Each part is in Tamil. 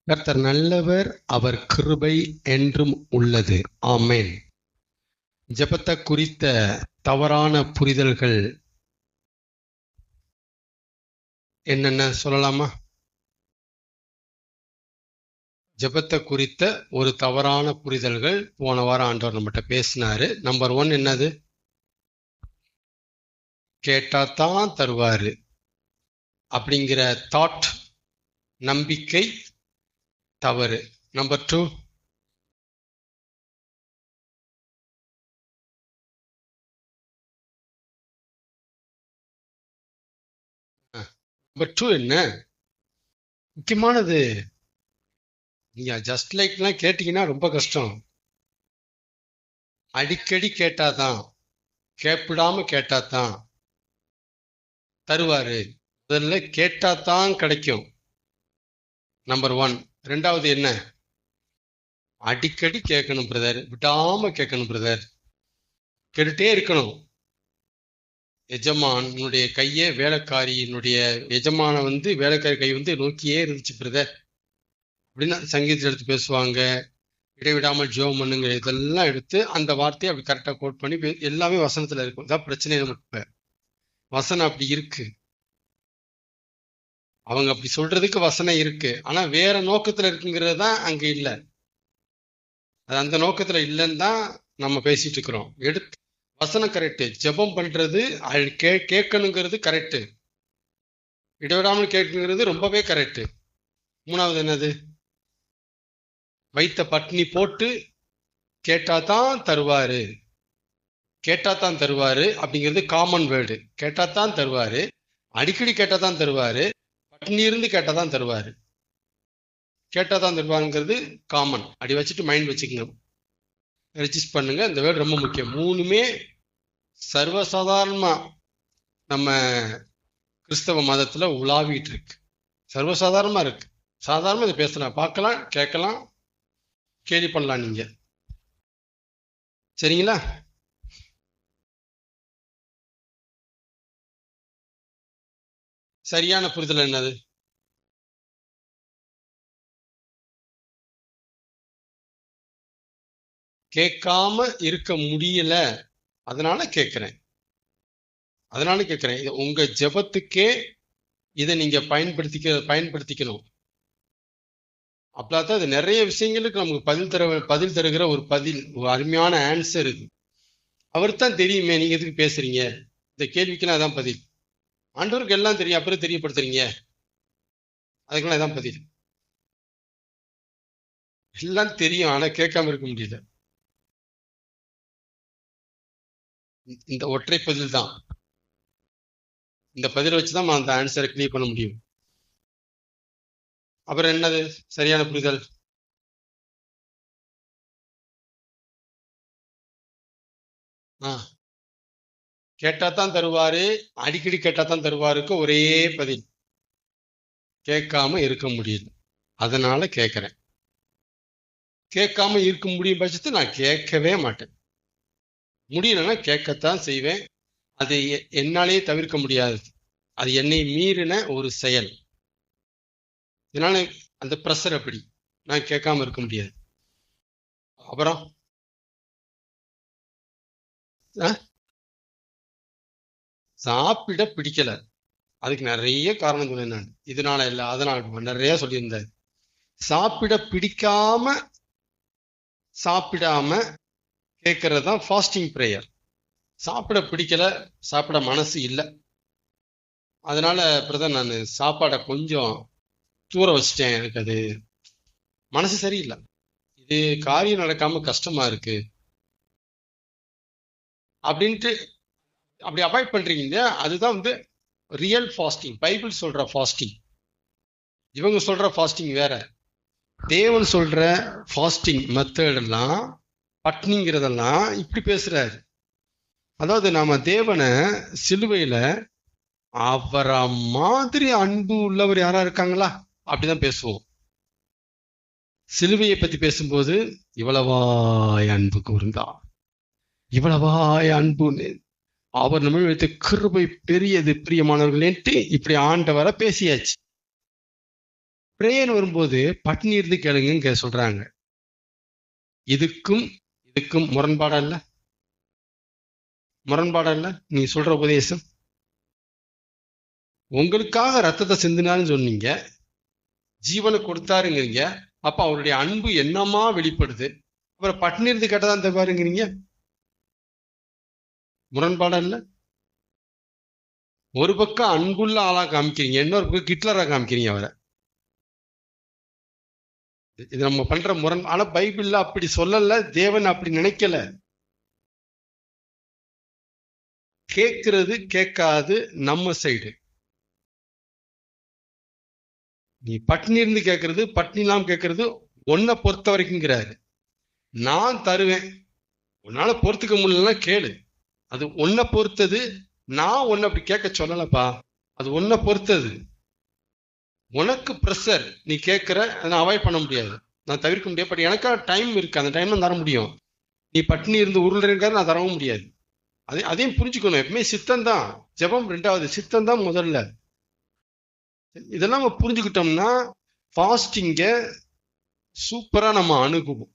கர்த்தர் நல்லவர், அவர் கிருபை என்றும் உள்ளது. ஆமென். ஜெபத்தை குறித்த தவறான புரிதல்கள் என்னென்ன சொல்லலாமா? ஜெபத்தை குறித்த ஒரு தவறான புரிதல்கள் போன வாரம் ஆண்டவர் நம்மகிட்ட பேசினாரு. நம்பர் 1 என்னது? கேட்டாதான் தருவாரு அப்படிங்கிற தாட், நம்பிக்கை தவறு. நம்பர் 2, என்ன முக்கியமானது? நீங்க ஜஸ்ட் லைக்லாம் கேட்டீங்கன்னா ரொம்ப கஷ்டம். அடிக்கடி கேட்டாதான், கேட்பிடாம கேட்டாதான் தருவாரு. முதல்ல கேட்டாதான் கிடைக்கும். நம்பர் 1. 2வது என்ன? அடிக்கடி கேட்கணும் பிரதர், விடாம கேட்கணும் பிரதர், கேட்டுட்டே இருக்கணும். எஜமானுடைய கையே வேலைக்காரியினுடைய எஜமான வேலைக்காரி கை நோக்கியே இருந்துச்சு பிரதர் அப்படின்னு சங்கீதத்தில் எடுத்து பேசுவாங்க. இடைவிடாமல் ஜெபம் பண்ணுங்க, இதெல்லாம் எடுத்து அந்த வார்த்தையை அப்படி கரெக்டாக கோட் பண்ணி எல்லாமே வசனத்துல இருக்கும். இதான் பிரச்சனை நமக்கு. இப்ப வசனம் அப்படி இருக்கு, அவங்க அப்படி சொல்றதுக்கு வசனம் இருக்கு, ஆனா வேற நோக்கத்துல இருக்குங்கிறது தான் அங்க இல்லை. அது அந்த நோக்கத்துல இல்லைன்னு தான் நம்ம பேசிட்டு இருக்கிறோம். எடுத்து வசனம் கரெக்டு, ஜெபம் பண்றது கேட்கணுங்கிறது கரெக்டு, இடைவிடாமல் கேட்கணுங்கிறது ரொம்பவே கரெக்டு. 3வது என்னது? வைத்த பட்னி போட்டு கேட்டாதான் தருவாரு. கேட்டாதான் தருவாரு அப்படிங்கிறது காமன் வேர்டு. கேட்டாதான் தருவாரு, அடிக்கடி கேட்டாதான் தருவாரு, பட்னி இருந்து கேட்டாதான் தருவாரு. கேட்டாதான் தருவாருங்கிறது காமன். அப்படி வச்சுட்டு மைண்ட் வச்சுக்கணும், ரெஜிஸ்டர் பண்ணுங்க. இந்த வேர்டு ரொம்ப முக்கியம். 3மே சர்வசாதாரணமா நம்ம கிறிஸ்தவ மதத்துல உலாவிட்டு இருக்கு, சர்வசாதாரணமா இருக்கு. சாதாரணமா இதை பேசலாம், பார்க்கலாம், கேட்கலாம், கேள்வி பண்ணலாம் நீங்க. சரிங்களா? சரியான புரிதல் என்னது? கேட்காம இருக்க முடியல, அதனால கேட்கிறேன். உங்க ஜெபத்துக்கே இதை நீங்க பயன்படுத்திக்கணும். அப்பதான் அது நிறைய விஷயங்களுக்கு நமக்கு பதில் தருகிற ஒரு அருமையான ஆன்சர் இது. அவருக்கு தான் தெரியுமே நீங்க எதுக்கு பேசுறீங்க, இந்த கேள்விக்கெல்லாம் அதான் பதில். ஆண்டவருக்கு எல்லாம் தெரியும், அப்புறம் தெரியப்படுத்துறீங்க, அதுக்கெல்லாம் அதான் பதில். எல்லாம் தெரியும், ஆனா கேட்காம இருக்க முடியல. இந்த ஒற்றை பதில் தான். இந்த பதிலை வச்சுதான் அந்த ஆன்சரை கிளியர் பண்ண முடியும். அப்புறம் என்னது சரியான புரிதல்? கேட்டாதான் தருவாரு, அடிக்கடி கேட்டாதான் தருவாருக்கு ஒரே பதில், கேட்காம இருக்க முடியல, அதனால கேட்கிறேன். கேட்காம இருக்க முடியும் பட்சத்தை நான் கேட்கவே மாட்டேன். முடியலன்னா கேட்கத்தான் செய்வேன். அது என்னாலேயே தவிர்க்க முடியாது, அது என்னை மீறின ஒரு செயல். இதனால அந்த பிரஷர் அப்படி நான் கேட்காம இருக்க முடியாது. அப்புறம் சாப்பிட பிடிக்கல, அதுக்கு நிறைய காரணம் சொன்னேன் நான். இதனால இல்லை அதனால நிறைய சொல்லியிருந்தாரு. சாப்பிட சாப்பிடாம கேட்கறது தான் ஃபாஸ்டிங் ப்ரேயர். சாப்பிட பிடிக்கல, சாப்பிட மனசு இல்லை, அதனால பிரதர் நான் சாப்பாடை கொஞ்சம் தூர வச்சுட்டேன், எனக்கு அது மனசு சரியில்லை, இது காரியம் நடக்காம கஷ்டமா இருக்கு அப்படின்ட்டு அப்படி அவாய்ட் பண்றீங்க. அதுதான் ரியல் ஃபாஸ்டிங். பைபிள் சொல்ற ஃபாஸ்டிங், இவங்க சொல்ற ஃபாஸ்டிங் வேற. தேவன் சொல்ற ஃபாஸ்டிங் மெத்தட் பட்னிங்கிறதெல்லாம் இப்படி பேசுறாரு. அதாவது நாம தேவனை சிலுவையில அவரை மாதிரி அன்பு உள்ளவர் யாரா இருக்காங்களா அப்படிதான் பேசுவோம். சிலுவையை பத்தி பேசும்போது இவ்வளவாய் அன்பு கூர்ந்தா, இவ்வளவாய் அன்பு, அவர் நம்ம வைத்த கிருபை பெரியது பிரியமானவர்களேன்ட்டு இப்படி ஆண்டவரை பேசியாச்சு. பிரேயர் வரும்போது பட்டினி இருந்து கேளுங்க சொல்றாங்க. இதுக்கும் இதுக்கும் முரண்பாடா இல்ல? முரண்பாடா இல்ல நீ சொல்ற உபதேசம்? உங்களுக்காக ரத்தத்தை சிந்தினான்னு சொன்னீங்க, ஜீவனை கொடுத்தாருங்கிறீங்க. அப்ப அவருடைய அன்பு என்னமா வெளிப்படுது. அப்புறம் பட்டினி இருந்து கேட்டதான் தருவாருங்கிறீங்க. முரண்பாடா இல்ல? ஒரு பக்கம் அன்புள்ள ஆளா காமிக்கிறீங்க, இன்னொரு பக்கம் ஹிட்லரா காமிக்கிறீங்க அவரை. இது நம்ம பண்ற முரண். ஆனா பைபிள்ல அப்படி சொல்லல, தேவன் அப்படி நினைக்கல. கேட்கிறது கேட்காது நம்ம சைடு. நீ பட்டினி இருந்து கேட்கறது, பட்டினி இல்லாம கேட்கறது உன்னை பொறுத்த வரைக்கும்ங்கிறாரு. நான் தருவேன், உன்னால பொறுத்துக்க முடியலன்னா கேளு, அது உன்னை பொறுத்தது. நான் உன்னை அப்படி கேட்க சொல்லலப்பா, அது உன்னை பொறுத்தது. உனக்கு ப்ரெஷர், நீ கேட்கிற, நான் அவாய்ட் பண்ண முடியாது, நான் தவிர்க்க முடியாது. பட் எனக்காக டைம் இருக்கு, அந்த டைம் தர முடியும். நீ பட்டினி இருந்து உருள்றதுக்காக நான் தரவும் முடியாது. அதையும் புரிஞ்சுக்கணும். எப்பவுமே சித்தம் தான் ஜெபம், ரெண்டாவது சித்தம் தான் முதல்ல. இதெல்லாம் நம்ம புரிஞ்சுக்கிட்டோம்னா ஃபாஸ்டிங்க சூப்பரா நம்ம அணுகுவோம்,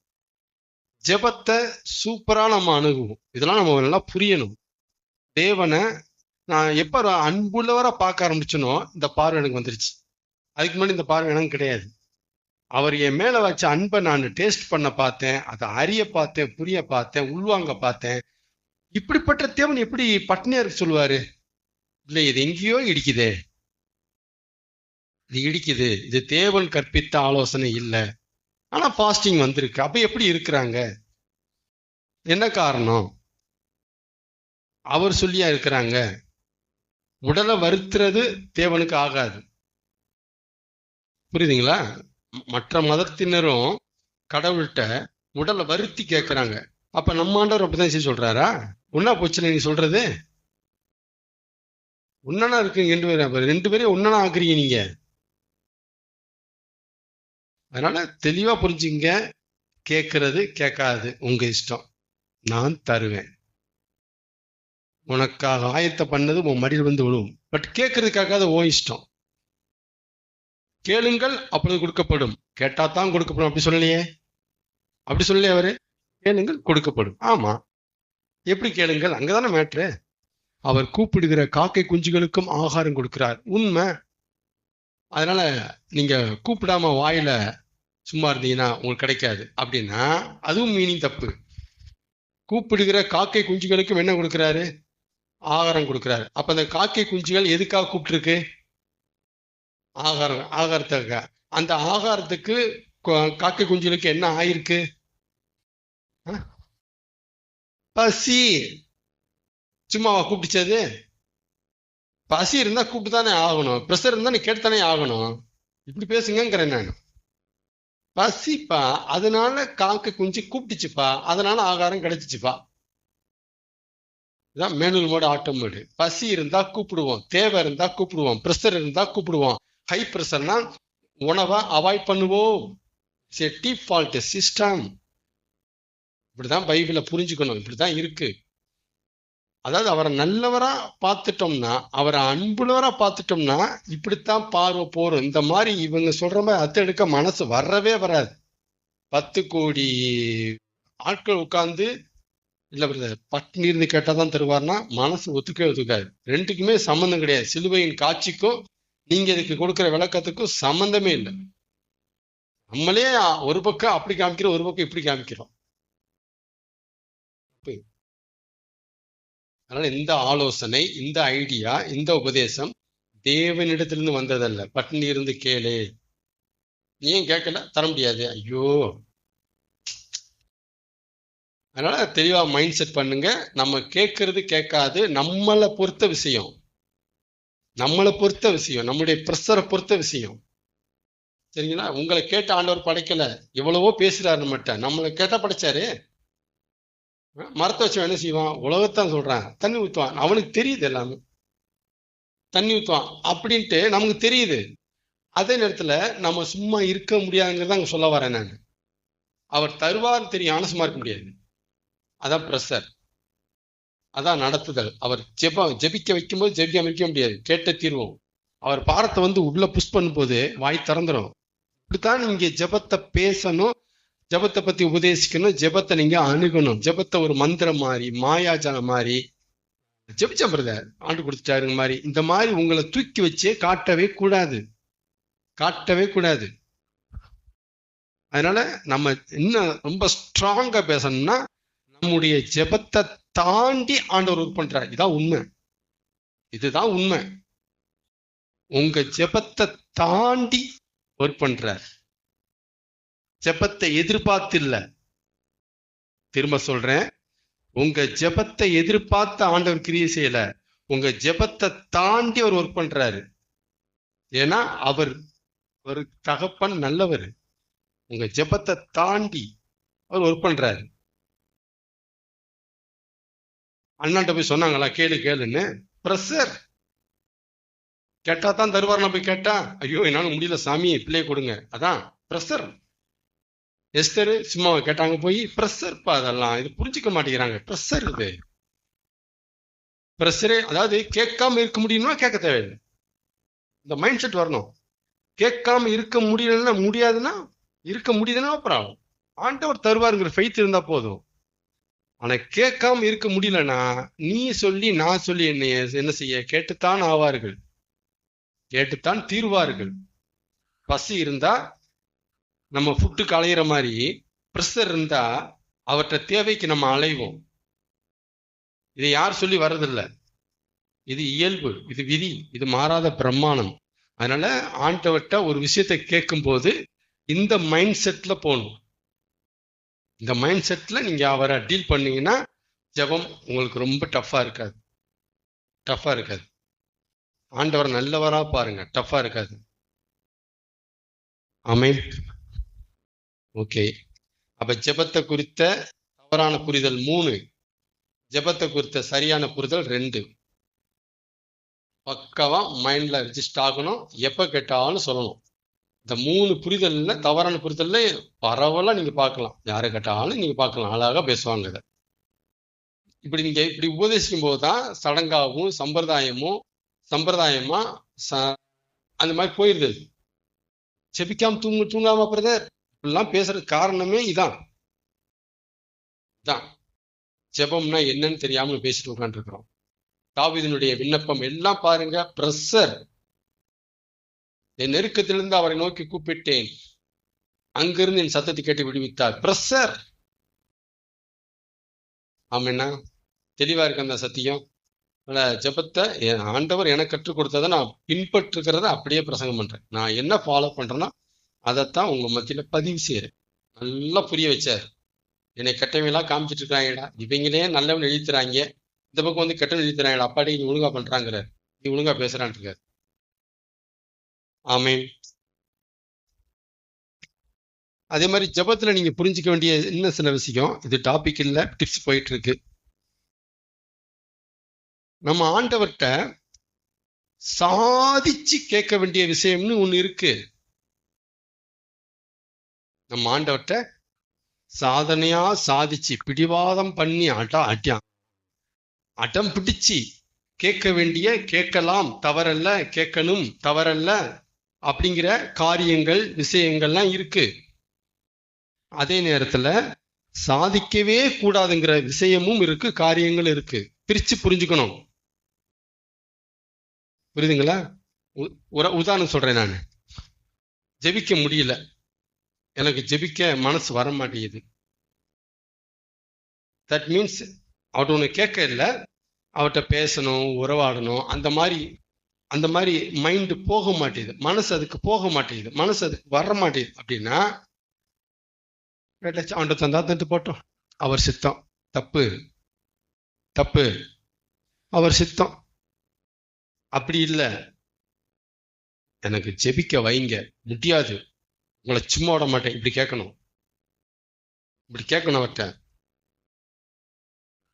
ஜெபத்தை சூப்பரா நம்ம அணுகுவோம். இதெல்லாம் நம்ம நல்லா புரியணும். தேவனை நான் எப்ப அன்புள்ளவரா பார்க்க ஆரம்பிச்சனோ இந்த பார்வை எனக்கு வந்துருச்சு. அதுக்கு முன்னாடி இந்த பார்வை எனக்கு கிடையாது. அவர் என் மேல வச்ச அன்பை நான் டேஸ்ட் பண்ண பார்த்தேன், அதை அறிய பார்த்தேன், புரிய பார்த்தேன், உள்வாங்க பார்த்தேன். இப்படிப்பட்ட தேவன் எப்படி பட்னியா இருக்க சொல்லுவாரு? இல்ல, இது எங்கேயோ இடிக்குதே, இது இடிக்குது, இது தேவன் கற்பித்த ஆலோசனை இல்லை. ஆனா ஃபாஸ்டிங் வந்திருக்கு. அப்ப எப்படி இருக்கிறாங்க? என்ன காரணம்? அவர் சொல்லியா இருக்கிறாங்க. உடலை வருத்துறது தேவனுக்கு ஆகாது. புரியுதுங்களா? மற்ற மதத்தினரும் கடவுள்கிட்ட உடலை வருத்தி கேட்கிறாங்க. அப்ப நம்ம ஆண்டவர் அப்படிதான் செய்ய சொல்றாரா? ஒன்னா போச்சுல நீ சொல்றது? ஒன்னா இருக்குங்க, ரெண்டு பேரையும் ஒன்னா ஆக்குறீங்க நீங்க. அதனால தெளிவா புரிஞ்சுங்க, கேட்கறது கேட்காது உங்க இஷ்டம், நான் தருவேன். உனக்காக ஆயத்த பண்ணது உன் மடியில் வந்து விழுவும். பட் கேட்கறது கேட்காத ஓ இஷ்டம். கேளுங்கள் அப்பொழுது கொடுக்கப்படும், கேட்டாதான் கொடுக்கப்படும். அப்படி சொல்லலையே, அப்படி சொல்லலையே அவரு. கேளுங்கள் கொடுக்கப்படும். ஆமா, எப்படி கேளுங்கள்? அங்கதானே மேட்ரு. அவர் கூப்பிடுகிற காக்கை குஞ்சுகளுக்கும் ஆகாரம் கொடுக்கிறார், உண்மை. அதனால நீங்க கூப்பிடாம வாயில சும்மா இருந்தீங்கன்னா உங்களுக்கு கிடைக்காது அப்படின்னா அதுவும் மீனிங் தப்பு. கூப்பிடுகிற காக்கை குஞ்சுகளுக்கும் என்ன கொடுக்கிறாரு? ஆகாரம் கொடுக்கிறாரு. அப்ப அந்த காக்கை குஞ்சுகள் எதுக்காக கூப்பிட்டுருக்கு? ஆகாரத்துக்கு. அந்த ஆகாரத்துக்கு காக்கை குஞ்சுகளுக்கு என்ன ஆயிருக்கு? பசி. சும்மாவா கூப்பிட்டுச்சது? பசி இருந்தா கூப்பிட்டு தானே ஆகணும், ப்ரெஷர் இருந்தா நீ கேட்டுத்தானே ஆகணும். இப்படி பேசுங்கிறேன் நான். பசிப்பா, அதனால காக்கை குஞ்சு கூப்பிட்டுச்சுப்பா, அதனால ஆகாரம் கிடைச்சிச்சுப்பா. இதான் மேனுவல் மோடு, ஆட்டோ மோடு. பசி இருந்தா கூப்பிடுவோம், தேவை இருந்தா கூப்பிடுவோம், ப்ரெஷர் இருந்தா கூப்பிடுவோம். ஹை ப்ரெஷர்னா உணவை அவாய்ட் பண்ணுவோம். Default system. இப்படிதான் பைபிளை புரிஞ்சுக்கணும். இப்படிதான் இருக்கு. அதாவது அவரை நல்லவரா பார்த்துட்டோம்னா, அவரை அன்புள்ளவரா பார்த்துட்டோம்னா இப்படித்தான் பார்வை போறோம். இந்த மாதிரி இவங்க சொல்ற மாதிரி அத்தெடுக்க மனசு வரவே வராது. 10 கோடி ஆட்கள் உட்கார்ந்து இல்ல பட்டினி இருந்து கேட்டாதான் தருவார்னா மனசு ஒத்துக்காது. ரெண்டுக்குமே சம்பந்தம் கிடையாது. சிலுவையின் காட்சிக்கும் நீங்க இதுக்கு கொடுக்கிற விளக்கத்துக்கும் சம்பந்தமே இல்லை. நம்மளே ஒரு பக்கம் அப்படி காமிக்கிறோம், ஒரு பக்கம் இப்படி காமிக்கிறோம். அதனால இந்த ஆலோசனை, இந்த ஐடியா, இந்த உபதேசம் தேவனிடத்திலிருந்து வந்ததல்ல. பட்டினி இருந்து கேளு, நீ ஏன் கேட்கல? தர முடியாது. ஐயோ. அதனால தெளிவா மைண்ட் செட் பண்ணுங்க. நம்ம கேட்கறது கேட்காது நம்மளை பொறுத்த விஷயம், நம்மளை பொறுத்த விஷயம், நம்முடைய ப்ரெஷரை பொறுத்த விஷயம். சரிங்களா? உங்களை கேட்ட ஆண்டவர் படைக்கல, எவ்வளவோ பேசுறாரு நம்மகிட்ட. நம்மளை கேட்டா படைச்சாரு. மரத்தை வச்சு என்ன செய்வான்? உலகத்தான் சொல்றான், தண்ணி ஊற்றுவான். அவனுக்கு தெரியுது, எல்லாமே தண்ணி ஊற்றுவான் அப்படின்ட்டு நமக்கு தெரியுது. அதே நேரத்துல நம்ம சும்மா இருக்க முடியாதுங்கிறத அங்க சொல்ல வரேன் நான். அவர் தருவார் தெரியும், ஆனசமா இருக்க முடியாது. அதான் ப்ரெஷர், அதான் நடத்துதல். அவர் ஜெபிக்க வைக்கும்போது ஜெபிக்காம இருக்க முடியாது, கேட்ட தீர்வோம். அவர் பாரத்தை உள்ள புஷ் பண்ணும்போது வாய் திறந்துடும். இப்படித்தான் நீங்க ஜெபத்தை பேசணும், ஜெபத்தை பத்தி உபதேசிக்கணும், ஜெபத்தை நீங்க அணுகணும். ஜெபத்தை ஒரு மந்திரம் மாதிரி, மாயாஜாலம் மாதிரி, ஜெபிச்ச பிரதர் ஆண்டு கொடுத்துட்டாருங்க மாதிரி, இந்த மாதிரி உங்களை தூக்கி வச்சே காட்டவே கூடாது, காட்டவே கூடாது. அதனால நம்ம இன்னும் ரொம்ப ஸ்ட்ராங்கா பேசணும்னா நம்முடைய ஜெபத்தை தாண்டி ஆண்டவர் ஒர்க் பண்றார். இதான் உண்மை, இதுதான் உண்மை. உங்க ஜெபத்தை தாண்டி ஒர்க் பண்றார். ஜெபத்தை எதிர்பார்த்து இல்ல, திரும்ப சொல்றேன், உங்க ஜெபத்தை எதிர்பார்த்து ஆண்டவர் கிரியை செய்யல, உங்க ஜெபத்தை தாண்டி அவர் ஒர்க் பண்றாரு. ஏன்னா அவர் ஒரு தகப்பன் நல்லவர். உங்க ஜெபத்தை தாண்டி அவர் ஒர்க் பண்றாரு. அண்ணாண்ட போய் சொன்னாங்களா கேளு கேளுன்னு? பிரஷர். கேட்டா தான் தருவார். நான் போய் கேட்டா, ஐயோ என்னால முடியல சாமி, பிள்ளைய கொடுங்க. அதான் பிரஷர். எஸ்தர் சும்மா கேட்டாங்க போய், பிரஷர்ப்பா அதெல்லாம், இது புரிஞ்சுக்க மாட்டேங்கிறாங்க. பிரஷர் இது, பிரஷரே. அதாவது கேட்காம இருக்க முடியும்னா கேட்க தேவையில்லை, இந்த மைண்ட் செட் வரணும். கேட்காம இருக்க முடியலன்னா, முடியாதுன்னா, இருக்க முடியுதுன்னா அப்புறம் ஆண்டவர் தருவாருங்கிற ஃபெய்த் இருந்தா போதும். ஆனா கேட்காம இருக்க முடியலன்னா நீ சொல்லி நான் சொல்லி என்ன செய்ய? கேட்டுத்தான் ஆவார்கள், கேட்டுத்தான் தீர்வார்கள். பசி இருந்தா நம்ம ஃபுட்டுக்கு அலையிற மாதிரி, பிரஷர் இருந்தா அவற்றை தேவைக்கு நம்ம அலைவோம். இதை யார் சொல்லி வர்றதில்லை, இது இயல்பு, இது விதி, இது மாறாத பிரமாணம். அதனால ஆண்டவர்கிட்ட ஒரு விஷயத்தை கேட்கும் போது இந்த மைண்ட் செட்ல போகணும். இந்த மைண்ட் செட்ல நீங்க அவரை டீல் பண்ணீங்கன்னா ஜெபம் உங்களுக்கு ரொம்ப டஃபா இருக்காது, டஃபா இருக்காது. ஆண்டவர் நல்லவரா பாருங்க, டஃபா இருக்காது. ஆமென். ஓகே. அப்ப ஜெபத்தை குறித்த தவறான புரிதல் 3, ஜெபத்தை குறித்த சரியான புரிதல் 2. பக்காவா மைண்ட்ல ரெஜிஸ்டர் ஆகணும், எப்ப கேட்டாலும் சொல்லணும். இந்த 3 புரிதல்ல, தவறான புரிதல்ல பரவலா நீங்க பார்க்கலாம், யாரை கேட்டாலும் நீங்க பார்க்கலாம், அழகா பேசுவாங்க. இதை இப்படி நீங்க இப்படி உபதேசிக்கும் போதுதான் சடங்காகவும் சம்பிரதாயமா அந்த மாதிரி போயிருது. செபிக்காம தூங்காம பிரதர் இப்படிலாம் பேசுறது காரணமே இதான். ஜெபம்னா என்னன்னு தெரியாம பேசிட்டு உட்காந்துருக்கிறோம். தாவீதினுடைய விண்ணப்பம் எல்லாம் பாருங்க, பிரஷர். என் நெருக்கத்திலிருந்து அவரை நோக்கி கூப்பிட்டேன், அங்கிருந்து என் சத்தத்தை கேட்டு விடுவித்தார். பிரஷர். ஆமென்னா தெளிவா இருக்கு அந்த சத்தியம். ஜெபத்தை ஆண்டவர் எனக்கு கற்றுக் கொடுத்ததை நான் பின்பற்றுக்கிறத அப்படியே பிரசங்கம் பண்றேன். நான் என்ன ஃபாலோ பண்றேன்னா அதைத்தான் உங்க மத்தியில பதிவு செய்யறேன். நல்லா புரிய வச்சாரு. என்னை கெட்டவங்களா காமிச்சிட்டு இருக்காங்கடா, இவங்களே நல்லவன் எழுத்துறாங்க, இந்த பக்கம் வந்து கெட்டவன் எழுத்துறாங்கடா, அப்பாடி நீ ஒழுங்கா பண்றாங்கிற, நீ ஒழுங்கா பேசுறான்னு இருக்காரு. ஆமென். அதே மாதிரி ஜெபத்துல நீங்க புரிஞ்சுக்க வேண்டிய இன்னும் சில விஷயம், இது டாபிக் இல்ல, டிப்ஸ் போயிட்டு இருக்கு. நம்ம ஆண்டவர்கிட்ட சாதிச்சு கேட்க வேண்டிய விஷயம்னு ஒண்ணு இருக்கு. நம்ம ஆண்டவர்கிட்ட சாதனையா சாதிச்சு பிடிவாதம் பண்ணி அடம் பிடிச்சு கேட்க வேண்டிய, கேட்கலாம் தவறல்ல, கேட்கணும் தவறல்ல அப்படிங்கிற காரியங்கள் விஷயங்கள்லாம் இருக்கு. அதே நேரத்துல சாதிக்கவே கூடாதுங்கிற விஷயமும் இருக்கு, காரியங்கள் இருக்கு. பிரிச்சு புரிஞ்சுக்கணும். புரியுதுங்களா? ஒரு உதாரணம் சொல்றேன். நான் ஜெபிக்க முடியல, எனக்கு ஜெபிக்க மனசு வர மாட்டேங்குது. தட் மீன்ஸ் அவட்ட ஒன்று கேட்க இல்லை, அவட்ட பேசணும், உறவாடணும், அந்த மாதிரி மைண்டு போக மாட்டேங்குது, மனசு அதுக்கு போக மாட்டேங்குது, மனசு அதுக்கு வர மாட்டேங்குது. அப்படின்னா அவன்கிட்ட தந்தா தட்டு போட்டோம், அவர் சித்தம். தப்பு தப்பு, அவர் சித்தம். அப்படி இல்லை, எனக்கு ஜெபிக்க வைங்க, முடியாது, உங்களை சும்மா விட மாட்டேன், இப்படி கேட்கணும், இப்படி கேட்கணும் அவர்கிட்ட.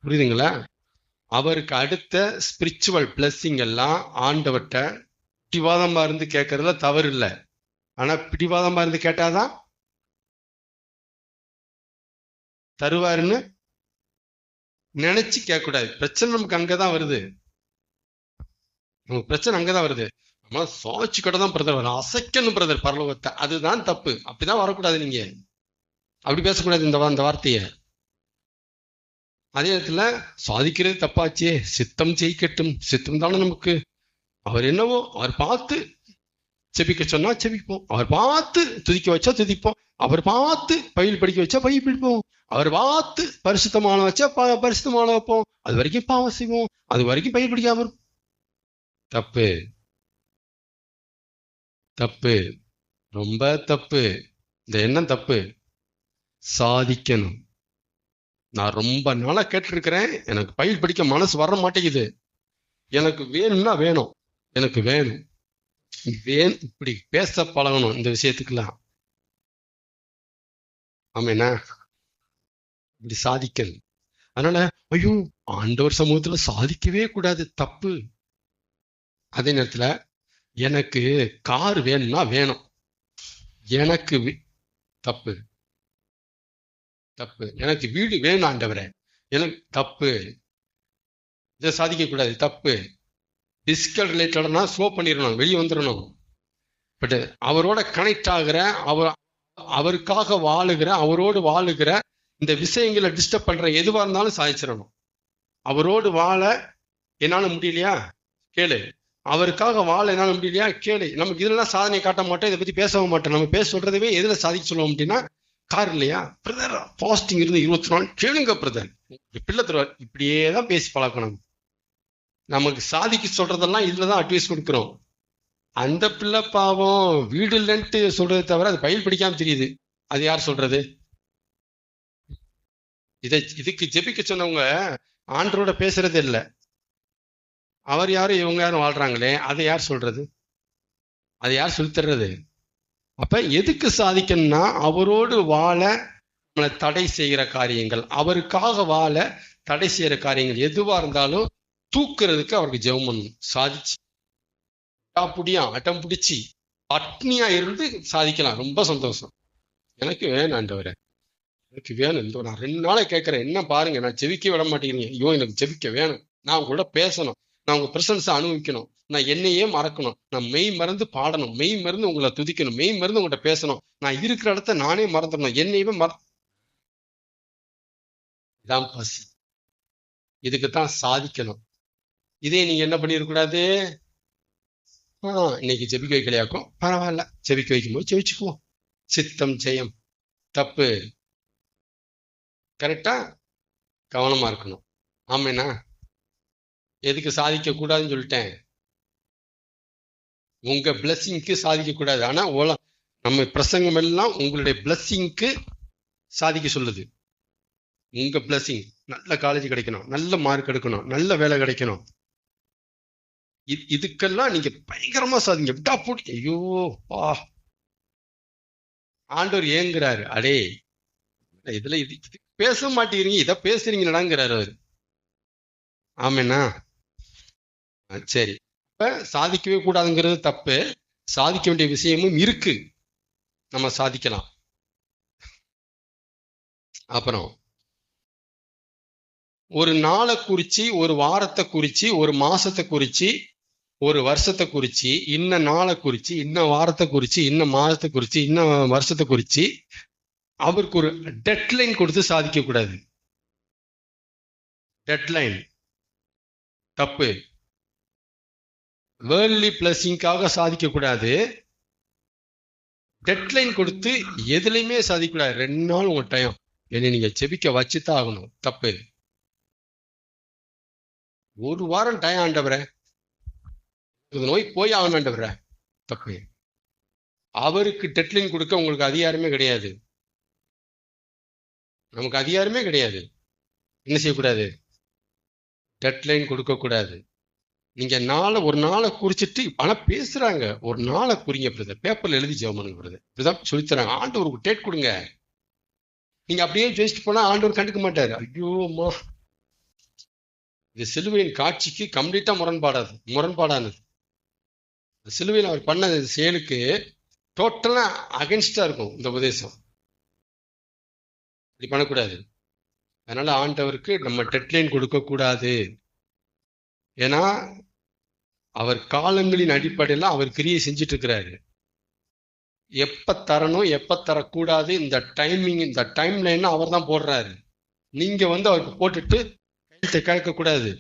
புரியுதுங்களா? அவருக்கு அடுத்த ஸ்பிரிச்சுவல் பிளஸ்ஸிங் எல்லாம் ஆண்டவர்கிட்ட பிடிவாதமா இருந்து கேட்கறதுல தவறு இல்லை. ஆனா பிடிவாதமா இருந்து கேட்டாதான் தருவாருன்னு நினைச்சு கேட்க கூடாது. பிரச்சனை நமக்கு அங்கதான் வருது, நமக்கு பிரச்சனை அங்கதான் வருது. நம்ம சுவாச்சிக்கிட்ட தான் பிரதர் வரும், அசைக்கணும் பிரதர் பரலோகத்தை, அதுதான் தப்பு. அப்படிதான் வரக்கூடாது, நீங்க அப்படி பேசக்கூடாது இந்த வார்த்தையை. அதே நேரத்துல சாதிக்கிறது தப்பாச்சே, சித்தம் ஜெயிக்கட்டும், சித்தம் தானே நமக்கு. அவர் என்னவோ அவர் பார்த்து செபிக்க சொன்னா செபிப்போம், அவர் பார்த்து துதிக்க வச்சா துதிப்போம், அவர் பார்த்து பைபிள் படிக்க வச்சா பைபிள் படிப்போம், அவர் பார்த்து பரிசுத்தமான வச்சா பரிசுத்தமான வைப்போம், அது வரைக்கும் பாவம் செய்வோம், அது வரைக்கும் பைபிள் படிக்காம இருப்போம். தப்பு, தப்பு, ரொம்ப தப்பு. இந்த எண்ணம் தப்பு. சாதிக்கணும். நான் ரொம்ப நாளா கேட்டிருக்கிறேன், எனக்கு பைபிள் படிக்க மனசு வர மாட்டேங்குது, எனக்கு வேணும்னா வேணும், எனக்கு வேணும் வேணும், இப்படி பேச பழகணும் இந்த விஷயத்துக்கெல்லாம். ஆமேனா, இப்படி சாதிக்கணும். அதனால ஐயோ ஆண்டவர் சமூகத்துல சாதிக்கவே கூடாது, தப்பு. அதே நேரத்துல எனக்கு கார் வேணும்னா வேணும், எனக்கு தப்பு, தப்பு. எனக்கு வீடு வேணும் ஆண்டவரே, எனக்கு தப்பு, இதை சாதிக்க கூடாது, தப்பு. பிசிக்கல் ரிலேட்டட்னா ஸ்லோ பண்ணிடணும், வெளியே வந்துடணும். பட் அவரோட கனெக்ட் ஆகிற, அவருக்காக வாழுகிற, அவரோடு வாழுகிற இந்த விஷயங்களை டிஸ்டர்ப் பண்ற எதுவா இருந்தாலும் சாதிச்சிடணும். அவரோடு வாழ என்னால முடியலையா கேளு, அவருக்காக வாழ என்னால முடியலையா கேளு. நமக்கு இதுலாம் சாதனை காட்ட மாட்டோம், இதை பத்தி பேசவும் மாட்டோம். நம்ம பேச சொல்றதவே எதுல சாதிக்க சொல்லுவோம் அப்படின்னா, கார் இல்லையா பிரதர், ஃபாஸ்டிங் இருந்து 24 நாள் கேளுங்க பிரதர், பிள்ளை தருவார், இப்படியே தான் பேசி பழக்கணும். நமக்கு சாதிக்க சொல்றதெல்லாம் இதுலதான் அட்வைஸ் கொடுக்குறோம். அந்த பிள்ளை பாவம் வீடு இல்லைன்ட்டு சொல்றதை தவிர அது பைபிள் படிக்காம தெரியுது, அது யார் சொல்றது? இதுக்கு ஜெபிக்க சொன்னவங்க ஆண்டரோட பேசுறது இல்லை, அவர் யாரும் இவங்க யாரும் வாழ்றாங்களே, அதை யார் சொல்றது? அதை யார் சொல்லித்தர்றது? அப்ப எதுக்கு சாதிக்கணும்னா, அவரோடு வாழ தடை செய்கிற காரியங்கள், அவருக்காக வாழ தடை செய்யற காரியங்கள் எதுவா இருந்தாலும் தூக்குறதுக்கு அவருக்கு ஜெபம் பண்ணணும். சாதிச்சு அட்டம் பிடிச்சி பட்னியா இருந்து சாதிக்கலாம், ரொம்ப சந்தோஷம். எனக்கு வேணும் ஆண்டவரே, எனக்கு வேணும். இந்த நான் 2 நாளை கேட்கறேன், என்ன பாருங்க நான் ஜெபிக்க விட மாட்டேங்கிறீங்க. ஐயோ எனக்கு ஜெபிக்க வேணும், நான் உங்க கூட பேசணும், நான் உங்க பிரசன்ஸை அனுபவிக்கணும், நான் என்னையே மறக்கணும், நான் மெய் மறந்து பாடணும், மெய் மறந்து உங்களை துதிக்கணும், மெய் மறந்து உங்கள்கிட்ட பேசணும், நான் இருக்கிற இடத்த நானே மறந்துடணும், என்னையவே இதான் பசி. இதுக்குத்தான் சாதிக்கணும். இதே நீங்க என்ன பண்ணிடக்கூடாது, இன்னைக்கு ஜெபிக்க வைக்கலையாக்கும், பரவாயில்ல, ஜெபிக்க வைக்கும்போது ஜெபிச்சுக்குவோம், சித்தம் ஜெயம். தப்பு. கரெக்டா கவனமா இருக்கணும். ஆமேனா, எதுக்கு சாதிக்க கூடாதுன்னு சொல்லிட்டேன், உங்க பிளஸ்ஸிங்க்கு சாதிக்க கூடாது. ஆனா நம்ம பிரசங்கம் எல்லாம் உங்களுடைய பிளஸ்ஸிங்க்கு சாதிக்க சொல்லுது. உங்க பிளஸ்ஸிங், நல்ல காலேஜ் கிடைக்கணும், நல்ல மார்க் எடுக்கணும், நல்ல வேலை கிடைக்கணும், இதுக்கெல்லாம் நீங்க பயங்கரமா சாதிங்க, விட்டா போட்டு. ஐயோ பா, ஆண்டவர் ஏங்குறாரு, அடே இதுல இது பேச மாட்டேங்கிறீங்க, இதை பேசுறீங்கடாங்கிறாரு அவரு. ஆமேனா, சரி. இப்ப சாதிக்கவே கூடாதுங்கிறது தப்பு, சாதிக்க வேண்டிய விஷயமும் இருக்கு, நம்ம சாதிக்கலாம். அப்புறம் ஒரு நாளை குறிச்சு, ஒரு வாரத்தை குறிச்சு, ஒரு மாசத்தை குறிச்சு, ஒரு வருஷத்தை குறிச்சு, இன்ன நாளை குறிச்சு, இன்ன வாரத்தை குறிச்சு, இன்ன மாதத்தை குறிச்சு, இன்ன வருஷத்தை குறிச்சு அவருக்கு ஒரு டெட்லைன் கொடுத்து சாதிக்க கூடாது. டெட்லைன் தப்பு. வேர்ல்ட்லி பிளஸிங்காக சாதிக்க கூடாது, டெட்லைன் கொடுத்து எதுலையுமே சாதிக்க கூடாது. 2 நாள் உங்க டைம், என்னை நீங்க செபிக்க வச்சுதான் ஆகணும், தப்பு. 1 வாரம் டைம் ஆண்டவரே, நோய் போய் ஆகணும் ஆண்டவரே, தப்பு. அவருக்கு டெட்லைன் கொடுக்க உங்களுக்கு அதிகாரமே கிடையாது, நமக்கு அதிகாரமே கிடையாது. என்ன செய்யக்கூடாது, டெட்லைன் கொடுக்க கூடாது. நீங்க ஒரு நாளை குறிச்சிட்டு, ஆனா பேசுறாங்க, ஒரு நாளை குறிங்க பிரதர், பேப்பர்ல எழுதி ஜெபம் பண்ணுங்க பிரதர், இப்படிதான் சொல்லித்தராங்க. ஆண்டவருக்கு டேட் கொடுங்க. நீங்க அப்படியே ஜெயிச்சுட்டு போனா ஆண்டவர் கண்டுக்க மாட்டாரு. ஐயோ அம்மா, இது சிலுவையின் காட்சிக்கு கம்ப்ளீட்டா முரண்பாடானது. சிலுவையில் அவர் பண்ண செயலுக்கு டோட்டலா அகென்ஸ்டா இருக்கும் இந்த உபதேசம். இப்படி பண்ணக்கூடாது. அதனால ஆண்டவருக்கு நம்ம டெட்லைன் கொடுக்க கூடாது. ஏன்னா அவர் காலங்களின் அடிப்படையில அவர் கிரியை செஞ்சுட்டு இருக்கிறாரு. எப்ப தரணும் எப்ப தரக்கூடாது, இந்த டைமிங் இந்த டைம் லைன் அவர் தான் போடுறாரு. நீங்க அவருக்கு போட்டுட்டு கையெழுத்தை கேட்க கூடாது.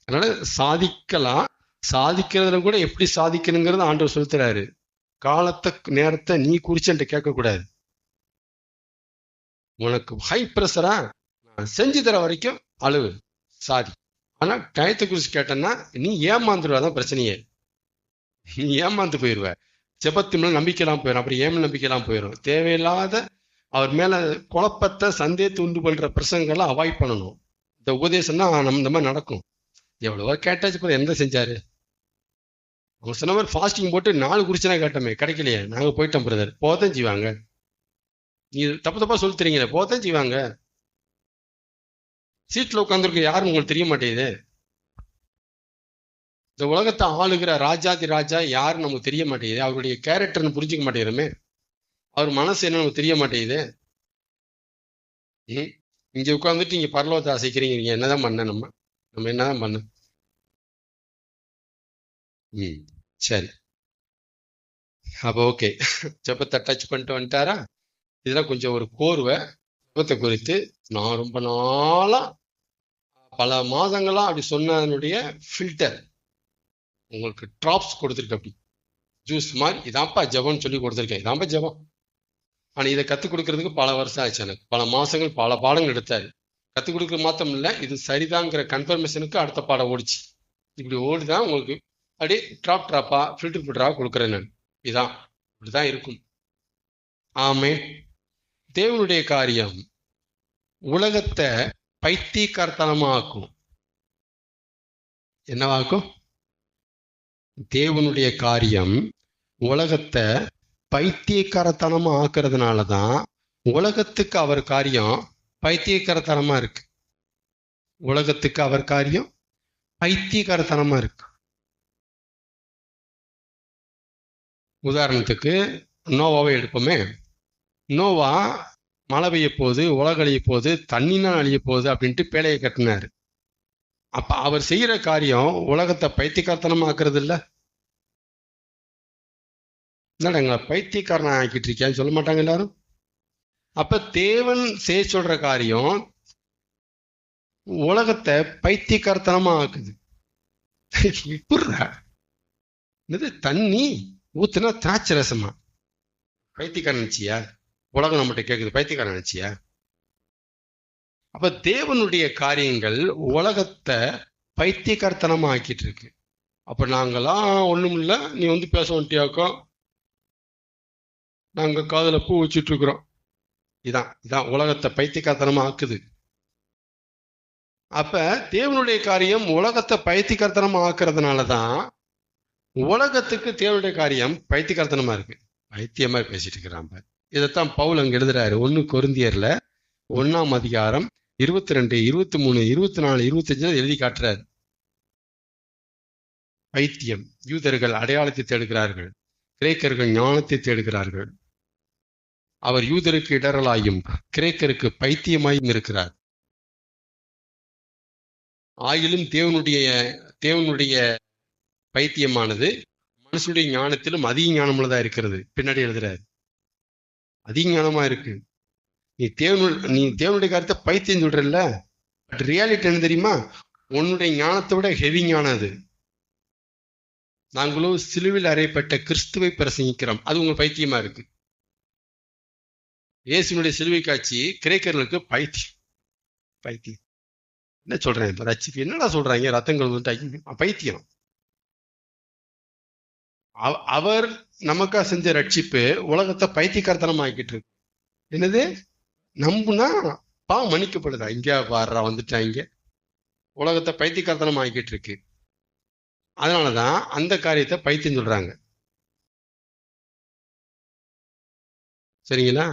அதனால சாதிக்கலாம், சாதிக்கிறதுல கூட எப்படி சாதிக்கணுங்கிறது ஆண்டவர் சொல்லுறாரு. காலத்தை நேரத்தை நீ குறிச்சு கேட்க கூடாது. உனக்கு ஹை ப்ரெஷரா, நான் செஞ்சு தர வரைக்கும் அழுவு சாதி. ஆனா டயத்தை குறிச்சு கேட்டேன்னா நீ ஏமாந்துருவாதான் பிரச்சனையே. நீ ஏமாந்து போயிடுவ. ஜெபத்து மேல நம்பிக்கையெல்லாம் போயிடும். அப்புறம் ஏமல் நம்பிக்கையெல்லாம் போயிடும். தேவையில்லாத அவர் மேல குழப்பத்தை சந்தேகத்தை உண்டு பண்ற பிரசங்கெல்லாம் அவாய்ட் பண்ணணும். இந்த உபதேசம் தான் நம்ம இந்த மாதிரி நடக்கும். எவ்வளவோ கேட்டாச்சு போது என்ன செஞ்சாரு? அவங்க சொன்ன மாதிரி ஃபாஸ்டிங் போட்டு 4 குறிச்சுனா கேட்டோமே, கிடைக்கலையே. நாங்க போயிட்டோம் பிரதர். போதான் செய்வாங்க. நீ தப்பு தப்பா சொல்லி தரீங்களே, போதான் செய்வாங்க. சீட்ல உட்காந்துருக்க யாரும் உங்களுக்கு தெரிய மாட்டேங்குது. இந்த உலகத்தை ஆளுகிற ராஜாதி ராஜா யாருன்னு நமக்கு தெரிய மாட்டேங்குது. அவருடைய கேரக்டர்னு புரிஞ்சுக்க மாட்டேங்கிறோமே. அவர் மனசு என்ன நமக்கு தெரிய மாட்டேங்குது. இங்க உட்காந்துட்டு நீங்க பரலோகத்தை அசைக்கிறீங்க. நீங்க என்னதான் பண்ண? நம்ம என்னதான் பண்ண? சரி, அப்ப ஓகே. ஜெபத்தை டச் பண்ணிட்டு வந்துட்டாரா? இதெல்லாம் கொஞ்சம் ஒரு கோர்வை. ஜெபத்தை குறித்து நான் ரொம்ப நாளா பல மாதங்களா அப்படி சொன்னதனுடைய ஃபில்டர் உங்களுக்கு ட்ராப்ஸ் கொடுத்துருக்கு. அப்படி ஜூஸ் மாதிரி இதான்ப்பா ஜெபம்னு சொல்லி கொடுத்துருக்கேன். இதான்ப்பா ஜெபம். ஆனா இதை கத்துக் கொடுக்கறதுக்கு பல வருஷம் ஆச்சு. எனக்கு பல மாசங்கள் பல பாடங்கள் எடுத்தாரு. கத்துக் கொடுக்குற மாத்திரம் இல்லை, இது சரிதாங்கிற கன்ஃபர்மேஷனுக்கு அடுத்த பாடம் ஓடிச்சு. இப்படி ஓடிதான் உங்களுக்கு அப்படியே ட்ராப்பா ஃபில்டரா கொடுக்குறேன் நான். இதான் இப்படிதான் இருக்கும். ஆமே. தேவனுடைய காரியம் உலகத்தை பைத்தியக்காரத்தனமாக்கும். என்னவாக்கும்? தேவனுடைய காரியம் உலகத்தை பைத்தியக்காரத்தனமா ஆக்குறதுனாலதான் உலகத்துக்கு அவர் காரியம் பைத்தியக்காரத்தனமா இருக்கு. உலகத்துக்கு அவர் காரியம் பைத்தியக்காரத்தனமா இருக்கு. உதாரணத்துக்கு நோவாவை எடுப்போமே. நோவா மழை பெய்ய போகுது, உலகம் அழிய போகுது, தண்ணினா அழிய போகுது அப்படின்ட்டு பேழையை கட்டினாரு. அப்ப அவர் செய்யற காரியம் உலகத்தை பைத்தியக்காரத்தனமாக்குறது இல்ல. என்னடா பைத்தியக்காரன் ஆக்கிட்டு இருக்கியான்னு சொல்ல மாட்டாங்க எல்லாரும். அப்ப தேவன் செய்ய சொல்ற காரியம் உலகத்தை பைத்தியக்காரத்தனமா ஆக்குது. தண்ணி ஊத்துனா திராட்சை ரசமா? பைத்தியக்காரன் நினைச்சியா? உலகம் நம்மகிட்ட கேக்குது, பைத்தியக்காரன் நினைச்சியா? அப்ப தேவனுடைய காரியங்கள் உலகத்தை பைத்தியக்காரத்தனமா ஆக்கிட்டு இருக்கு. அப்ப நாங்கெல்லாம் ஒண்ணும் இல்ல, நீ பேச வேண்டியாக்கோ, நாங்க காதுல பூ வச்சுட்டு இருக்கிறோம். இதான் உலகத்தை பைத்தியக்காரத்தனமா ஆக்குது. அப்ப தேவனுடைய காரியம் உலகத்தை பைத்தியக்காரத்தனமா ஆக்குறதுனாலதான் உலகத்துக்கு தேவனுடைய காரியம் பைத்தியக்காரத்தனமா இருக்கு. பைத்தியமா பேசிட்டு இருக்கிறான். இதைத்தான் பவுல் அங்க எழுதுறாரு. 1 கொரிந்தியர்ல 1ஆம் அதிகாரம் 22, 23, 24, 25 எழுதி காட்டுறாரு. பைத்தியம். யூதர்கள் அடையாளத்தை தேடுகிறார்கள், கிரேக்கர்கள் ஞானத்தை தேடுகிறார்கள். அவர் யூதருக்கு இடரலாயும் கிரேக்கருக்கு பைத்தியமாயும் இருக்கிறார். ஆயிலும் தேவனுடைய பைத்தியமானது மனுஷனுடைய ஞானத்திலும் அதிக ஞானமுள்ளதா இருக்கிறது. பின்னாடி எழுதுறாரு, அதிக ஞானமா இருக்கு. நீ தேவனுடைய காரியத்தை பைத்தியம் சொல்றல்ல, பட் ரியாலிட்டி என்ன தெரியுமா? உன்னுடைய ஞானத்தை விட ஹெவி ஞானம் அது. நாங்களோ சிலுவில் அறையப்பட்ட கிறிஸ்துவை பிரசங்கிக்கிறோம், அது உங்களுக்கு பைத்தியமா இருக்கு. இயேசுனுடைய சிலுவை காட்சி கிரேக்கர்களுக்கு பைத்தியம். என்ன சொல்றேன்? ரட்சிப்பு என்னடா சொல்றாங்க? ரத்தங்கள் பைத்தியம். அவர் நமக்கா செஞ்ச ரட்சிப்பு உலகத்தை பைத்தியக்காரத்தனம் ஆக்கிட்டு இருக்கு. என்னது? நம்புனா பாவம் மன்னிக்கப்படுதா? இங்க பாடுறா வந்துட்டாங்க. உலகத்தை பைத்தியக்காரத்தனம் ஆக்கிட்டு இருக்கு. அதனாலதான் அந்த காரியத்தை பைத்தியம் சொல்றாங்க. சரிங்களா?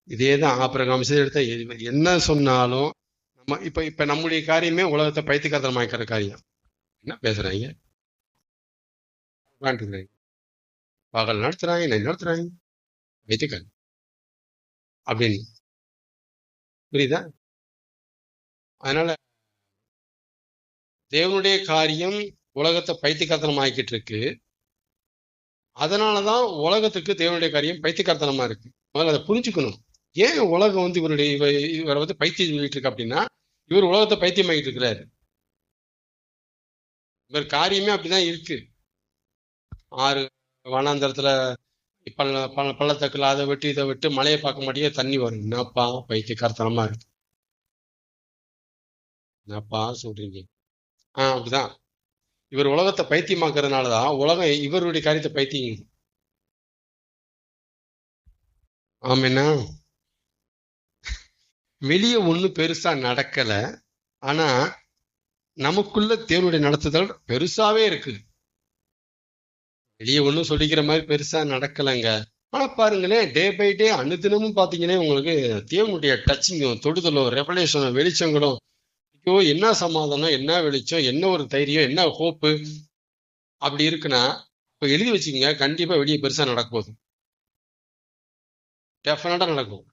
இதேதான் ஆபிரகாம் எடுத்த என்ன சொன்னாலும் நம்ம இப்ப நம்முடைய காரியமே உலகத்தை பைத்தியக்காரத்தனம் ஆக்கிற காரியம். என்ன பேசுறாங்க? பகல் நடத்துறாங்க, நைட் நடத்துறாங்க, வைத்துக்காரு அப்படின்னு. புரியுதா? அதனால தேவனுடைய காரியம் உலகத்தை பைத்தியக்காரத்தனம் ஆக்கிட்டு இருக்கு. அதனாலதான் உலகத்துக்கு தேவனுடைய காரியம் பைத்தியக்காரத்தனமா இருக்கு. முதல்ல அதை புரிஞ்சுக்கணும். ஏன் உலகம் வந்து இவரை வந்து பைத்தியம் சொல்லிட்டு இருக்கு அப்படின்னா, இவர் உலகத்தை பைத்தியமாக்கிட்டு இருக்கிறாரு. இவர் காரியமே அப்படிதான் இருக்கு. ஆறு வனாந்தரத்துல பள்ளத்தக்குல அதை விட்டு இதை விட்டு மழையை பார்க்க மாட்டேங்க, தண்ணி வரும். என்னப்பா பைத்தியக்காரத்தனமா இருக்கு, என்னப்பா சொல்றீங்க? அப்படிதான். இவர் உலகத்தை பைத்தியமாக்குறதுனாலதான் உலகம் இவருடைய காரியத்தை பைத்தியம். ஆமேனா? வெளியே ஒண்ணு பெருசா நடக்கல, ஆனா நமக்குள்ள தேவனுடைய நடத்துதல் பெருசாவே இருக்கு. வெளியே ஒண்ணும் சொல்லிக்கிற மாதிரி பெருசா நடக்கலைங்க. ஆனா பாருங்களேன், டே பை டே அனுதினமும் பாத்தீங்கன்னா உங்களுக்கு தேவனுடைய டச்சிங்கும் தொடுதலும் ரெவலேஷனும் வெளிச்சங்களும், ஐயோ என்ன சமாதானம், என்ன வெளிச்சம், என்ன ஒரு தைரியம், என்ன ஹோப்பு அப்படி இருக்குன்னா, இப்ப எழுதி வச்சுக்கோங்க, கண்டிப்பா வெளியே பெருசா நடக்க போகுது. டெஃபினட்டா நடக்கும்.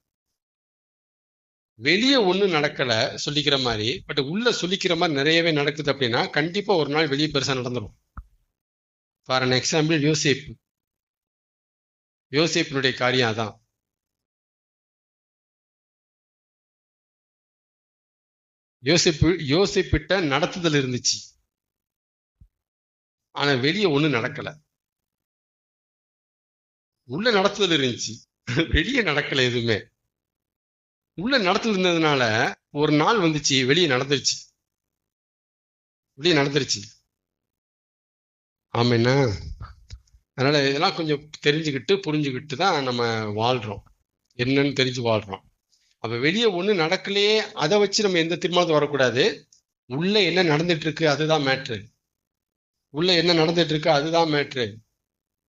வெளியே ஒண்ணும் நடக்கல சொல்லிக்கிற மாதிரி, பட் உள்ள சொல்லிக்கிற மாதிரி நிறையவே நடக்குது அப்படின்னா கண்டிப்பா ஒரு நாள் வெளியே பெருசா நடந்துடும். ஃபார் அன் எக்ஸாம்பிள் யோசேப்பினுடைய காரியம் அதான். யோசிப்பிட்ட நடத்துதல் இருந்துச்சு, ஆனா வெளியே ஒண்ணும் நடக்கல. உள்ள நடத்துதல் இருந்துச்சு, வெளியே நடக்கல எதுவுமே. உள்ள நடத்துதல் இருந்ததுனால ஒரு நாள் வந்துச்சு, வெளியே நடந்துருச்சு. ஆமாண்ணா. அதனால இதெல்லாம் கொஞ்சம் தெரிஞ்சுக்கிட்டு புரிஞ்சுக்கிட்டு தான் நம்ம வாழ்றோம், என்னன்னு தெரிஞ்சு வாழ்றோம். அப்ப வெளியே ஒண்ணு நடக்கலையே அதை வச்சு நம்ம எந்த தீர்மானத்தும் வரக்கூடாது. உள்ள என்ன நடந்துட்டு இருக்கு அதுதான் மேட்ரு.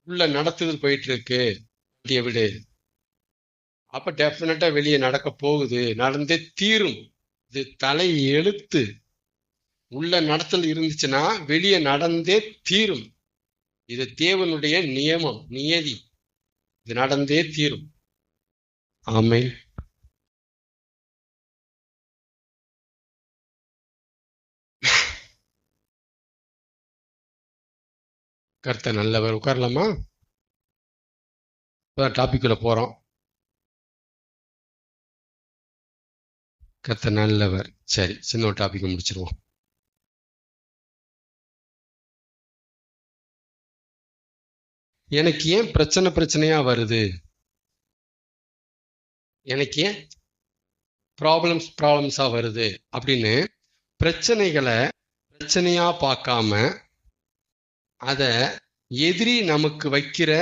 உள்ள நடத்துதல் போயிட்டு இருக்கு, விடு. அப்ப டெஃபினட்டா வெளியே நடக்க போகுது, நடந்தே தீரும். இது தலை எழுத்து. உள்ள நடத்தல் இருந்துச்சுன்னா வெளியே நடந்தே தீரும். இது தேவனுடைய நியமம், நியதி. இது நடந்தே தீரும். ஆமென். கர்த்தர் நல்லவர். உட்காரலாமா? டாபிக்குள்ள போறோம். கர்த்தர் நல்லவர். சரி, சின்ன ஒரு டாபிக் முடிச்சிருவோம். எனக்கு ஏன் பிரச்சனையா வருது, எனக்கு ஏன் ப்ராப்ளம்ஸா வருது அப்படின்னு பிரச்சனைகளை பிரச்சனையா பார்க்காம அத எதிரி நமக்கு வைக்கிற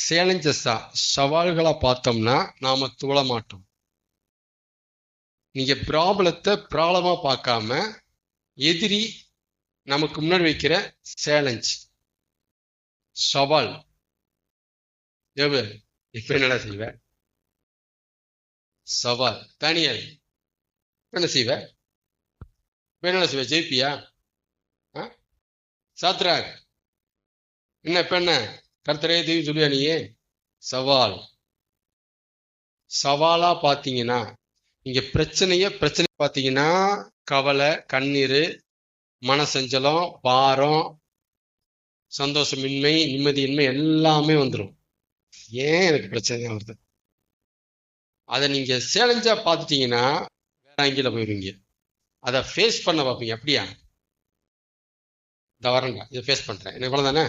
சேலஞ்சஸா, சவால்களா பார்த்தோம்னா நாம துவள மாட்டோம். நீங்க ப்ராப்ளமா பார்க்காம எதிரி நமக்கு முன்னாடி வைக்கிற சேலஞ்ச், சவால். இப்ப என்னடா செய்வ? சவால். தானியல் என்ன செய்வ? ஜெயிப்பியா? சாத்ராக் என்ன கர்த்தரே தெய்வம் சொல்லுவியா நீயே? சவாலா பாத்தீங்கன்னா, நீங்க பிரச்சனை பாத்தீங்கன்னா கவலை, கண்ணீர், மனசஞ்சலம், பாரம், சந்தோஷமின்மை, நிம்மதியின்மை எல்லாமே வந்துடும். ஏன் எனக்கு பிரச்சனையா வருது? அதை நீங்க சேலஞ்சா பார்த்துட்டீங்கன்னா வேற அங்கேயில போயிருவீங்க. அதை ஃபேஸ் பண்ண பார்ப்பீங்க. அப்படியா, இந்த வரேன்டா, இதை ஃபேஸ் பண்றேன், என்ன இவ்வளவுதானே?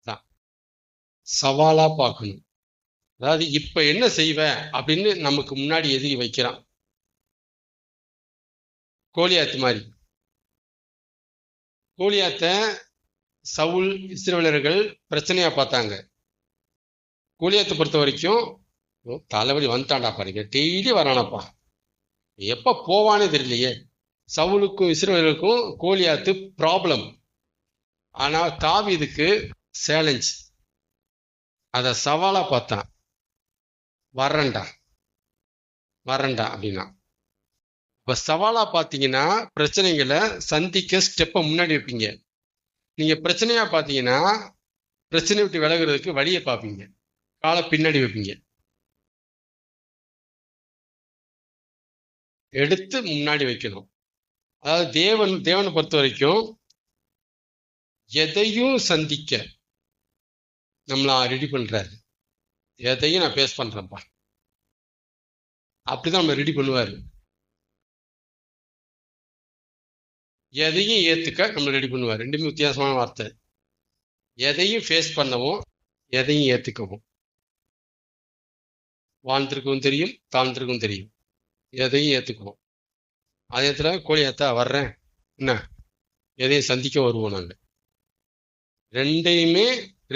தான் சவாலா பார்க்கணும். அதாவது இப்ப என்ன செய்வ அப்படின்னு நமக்கு முன்னாடி எதிரி வைக்கிறான். கோலியாத்து மாதிரி. கோலியாத்த சவுல், இஸ்ரவேலர்கள் பிரச்சனையா பார்த்தாங்க. கோலியாத்தை பொறுத்த வரைக்கும் தலைவலி வந்துட்டான்டா பாருங்க, டெய்லி வரானப்பா, எப்ப போவானே தெரியலையே. சவுலுக்கும் இஸ்ரவேலருக்கும் கோலியாத்து ப்ராப்ளம், ஆனா தாவீதுக்கு சேலஞ்ச். அத சவாலா பார்த்தான். வரேன்டா அப்படின்னா. இப்ப சவாலா பாத்தீங்கன்னா பிரச்சனைகளை சந்திக்க ஸ்டெப்பை முன்னாடி வைப்பீங்க. நீங்க பிரச்சனையா பாத்தீங்கன்னா பிரச்சனை விட்டு விலகுறதுக்கு வழியை பார்ப்பீங்க, காலை பின்னாடி வைப்பீங்க, எடுத்து முன்னாடி வைக்கணும். அதாவது தேவனை பொறுத்த வரைக்கும் எதையும் சந்திக்க நம்மள ரெடி பண்றாரு. எதையும் நான் பேஸ் பண்றேன்ப்பா, அப்படிதான் நம்ம ரெடி பண்ணுவாரு. எதையும் ஏத்துக்க நம்மளை ரெடி பண்ணுவார். ரெண்டுமே வித்தியாசமான வார்த்தை. எதையும் ஃபேஸ் பண்ணவும், எதையும் ஏத்துக்கவும். வாழ்ந்திருக்கவும் தெரியும், தாழ்ந்திருக்கவும் தெரியும். எதையும் ஏத்துக்குவோம். அதே இடத்துல கோழி ஏத்தா வர்றேன் என்ன, எதையும் சந்திக்க வருவோம் நாங்க. ரெண்டையுமே,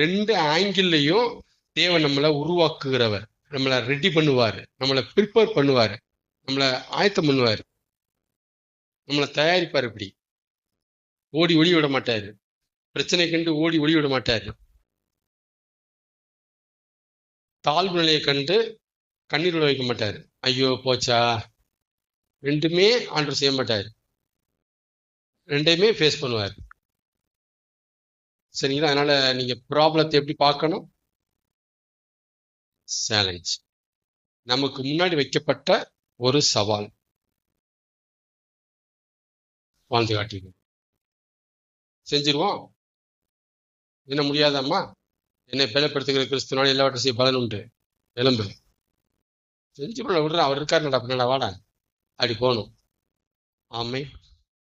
ரெண்டு ஆங்கிள்லையும் தேவன் நம்மளை உருவாக்குகிறவர், நம்மளை ரெடி பண்ணுவாரு, நம்மளை ப்ரிப்பேர் பண்ணுவாரு, நம்மளை ஆயத்தம் பண்ணுவாரு, நம்மளை தயாரிப்பார். இப்படி ஓடி ஒளி விட மாட்டாரு, பிரச்சனை கண்டு ஓடி ஒளி விட மாட்டாரு, தாழ்வு நிலையை கண்டு கண்ணீர் விட வைக்க மாட்டாரு. ஐயோ போச்சா, ரெண்டுமே ஆண்டவர் செய்ய மாட்டாரு, ரெண்டையுமே ஃபேஸ் பண்ணுவார். சரிங்களா? அதனால நீங்க ப்ராப்ளத்தை எப்படி பார்க்கணும்? சேலஞ்ச், நமக்கு முன்னாடி வைக்கப்பட்ட ஒரு சவால், வாழ்ந்து காட்டிடுவோம். செஞ்சிருவோம். என்ன முடியாதம்மா, என்னை பலப்படுத்துகிற கிறிஸ்துவனால எல்லாவற்றையும் செய்ய பலன் உண்டு, எலும்பு செஞ்சு விடுற அவர் இருக்காரு, நடப்பா வாடா அப்படி போகணும். ஆமை.